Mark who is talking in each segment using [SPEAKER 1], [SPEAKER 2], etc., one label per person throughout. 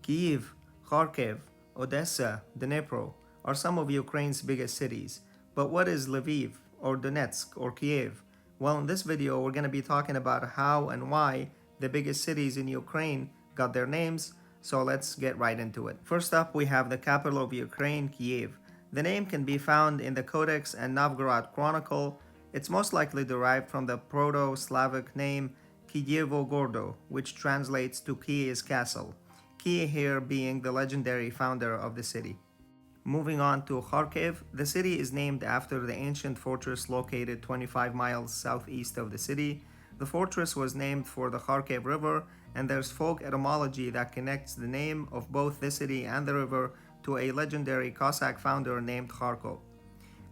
[SPEAKER 1] Kyiv, Kharkiv, Odessa, Dnipro are some of Ukraine's biggest cities. But what is Lviv, or Donetsk, or Kyiv? Well, in this video, we're going to be talking about how and why the biggest cities in Ukraine got their names, so let's get right into it. First up, we have the capital of Ukraine, Kyiv. The name can be found in the Codex and Novgorod Chronicle. It's most likely derived from the Proto-Slavic name Kyivo Gordo, which translates to Kyi is castle. Kyi here being the legendary founder of the city. Moving on to Kharkiv, the city is named after the ancient fortress located 25 miles southeast of the city. The fortress was named for the Kharkiv River, and there's folk etymology that connects the name of both the city and the river to a legendary Cossack founder named Kharkov.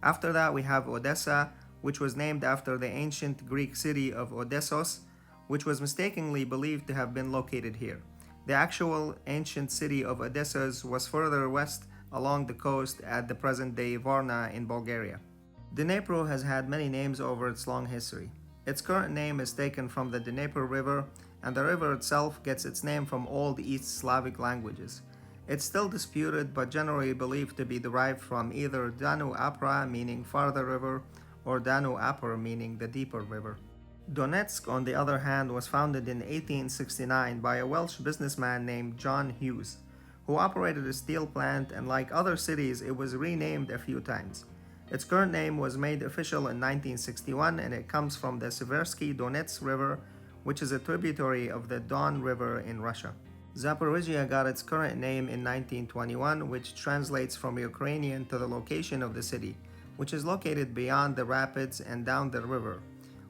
[SPEAKER 1] After that, we have Odessa, which was named after the ancient Greek city of Odessos, which was mistakenly believed to have been located here. The actual ancient city of Odessos was further west along the coast at the present-day Varna in Bulgaria. Dnipro has had many names over its long history. Its current name is taken from the Dnipro River, and the river itself gets its name from Old East Slavic languages. It's still disputed, but generally believed to be derived from either Danu Apra, meaning farther river, or Danu Apar, meaning the deeper river. Donetsk, on the other hand, was founded in 1869 by a Welsh businessman named John Hughes, who operated a steel plant, and like other cities, it was renamed a few times. Its current name was made official in 1961, and it comes from the Seversky Donets River, which is a tributary of the Don River in Russia. Zaporizhzhia got its current name in 1921, which translates from Ukrainian to the location of the city, which is located beyond the rapids and down the river,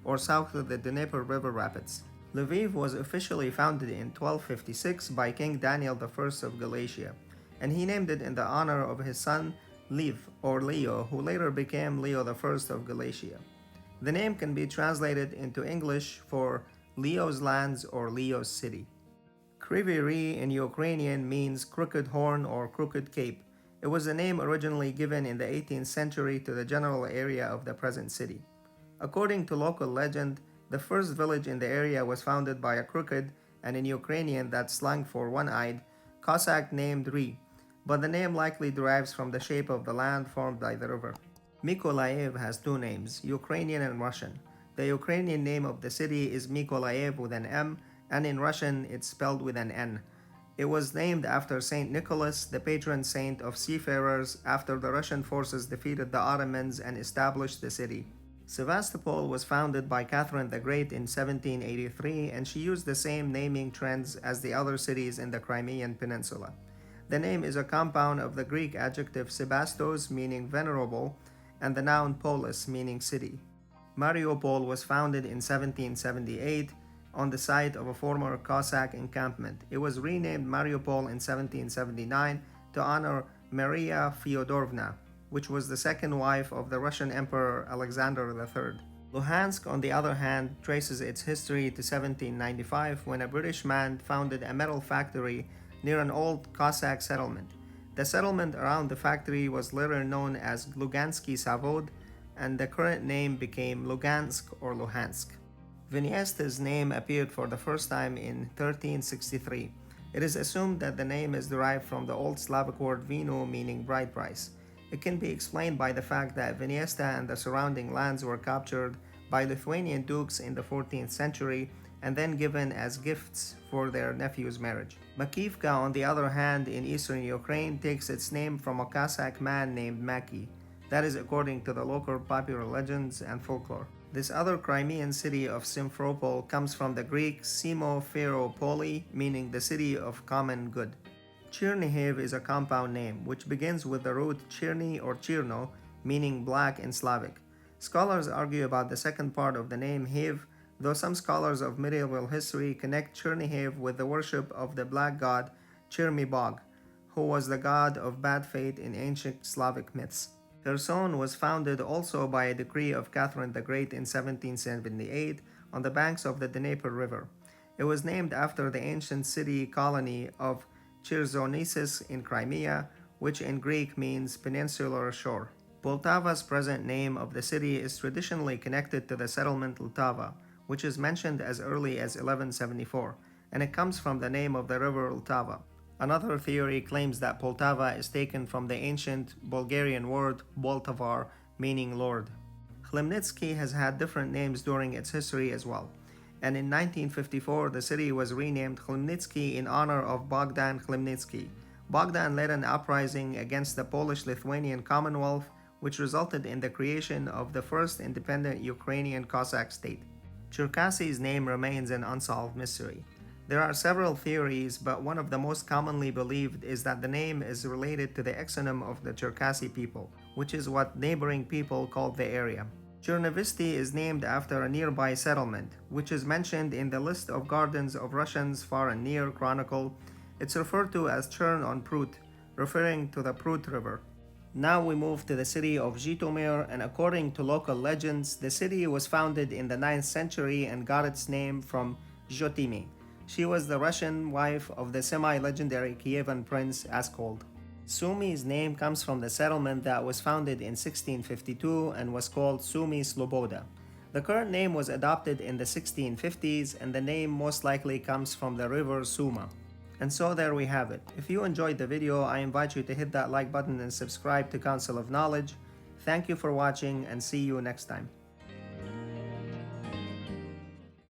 [SPEAKER 1] or south of the Dnipro River rapids. Lviv was officially founded in 1256 by King Daniel I of Galicia, and he named it in the honor of his son Lviv, or Leo, who later became Leo I of Galicia. The name can be translated into English for Leo's lands or Leo's city. Kryvyi Rih in Ukrainian means crooked horn or crooked cape. It was a name originally given in the 18th century to the general area of the present city. According to local legend, the first village in the area was founded by a crooked, and in Ukrainian that's slang for one-eyed, Cossack named Rih, but the name likely derives from the shape of the land formed by the river. Mykolaiv has two names, Ukrainian and Russian. The Ukrainian name of the city is Mykolaiv with an M, and in Russian it's spelled with an N. It was named after Saint Nicholas, the patron saint of seafarers, after the Russian forces defeated the Ottomans and established the city. Sevastopol was founded by Catherine the Great in 1783, and she used the same naming trends as the other cities in the Crimean Peninsula. The name is a compound of the Greek adjective Sebastos, meaning venerable, and the noun polis, meaning city. Mariupol was founded in 1778 on the site of a former Cossack encampment. It was renamed Mariupol in 1779 to honor Maria Fyodorovna, which was the second wife of the Russian Emperor Alexander III. Luhansk, on the other hand, traces its history to 1795 when a British man founded a metal factory near an old Cossack settlement. The settlement around the factory was later known as Luganskiy Zavod, and the current name became Lugansk or Luhansk. Vinnytsia's name appeared for the first time in 1363. It is assumed that the name is derived from the Old Slavic word vino, meaning bride price. It can be explained by the fact that Vinnytsia and the surrounding lands were captured by Lithuanian dukes in the 14th century and then given as gifts for their nephew's marriage. Makiivka, on the other hand, in eastern Ukraine, takes its name from a Cossack man named Maki. That is according to the local popular legends and folklore. This other Crimean city of Simferopol comes from the Greek Simferopoli, meaning the city of common good. Chernihiv is a compound name, which begins with the root Cherny or Chirno, meaning black in Slavic. Scholars argue about the second part of the name Hiv, though some scholars of medieval history connect Chernihiv with the worship of the black god Chermibog, who was the god of bad fate in ancient Slavic myths. Kherson was founded also by a decree of Catherine the Great in 1778 on the banks of the Dnipro River. It was named after the ancient city colony of Chernihiv in Crimea, which in Greek means peninsular shore. Poltava's present name of the city is traditionally connected to the settlement Ltava, which is mentioned as early as 1174, and it comes from the name of the river Ltava. Another theory claims that Poltava is taken from the ancient Bulgarian word Boltavar, meaning lord. Khmelnytskyi has had different names during its history as well, and in 1954 the city was renamed Khmelnytskyi in honor of Bogdan Khmelnytskyi. Bogdan led an uprising against the Polish-Lithuanian Commonwealth, which resulted in the creation of the first independent Ukrainian Cossack state. Cherkasy's name remains an unsolved mystery. There are several theories, but one of the most commonly believed is that the name is related to the exonym of the Cherkasy people, which is what neighboring people called the area. Chernivtsi is named after a nearby settlement, which is mentioned in the list of gardens of Russians Far and Near Chronicle. It's referred to as Chern on Prut, referring to the Prut River. Now we move to the city of Zhytomyr, and according to local legends, the city was founded in the 9th century and got its name from Zhytomyr. She was the Russian wife of the semi-legendary Kievan prince Askold. Sumi's name comes from the settlement that was founded in 1652 and was called Sumy Sloboda. The current name was adopted in the 1650s, and the name most likely comes from the river Suma. And so there we have it. If you enjoyed the video, I invite you to hit that like button and subscribe to Council of Knowledge. Thank you for watching, and see you next time.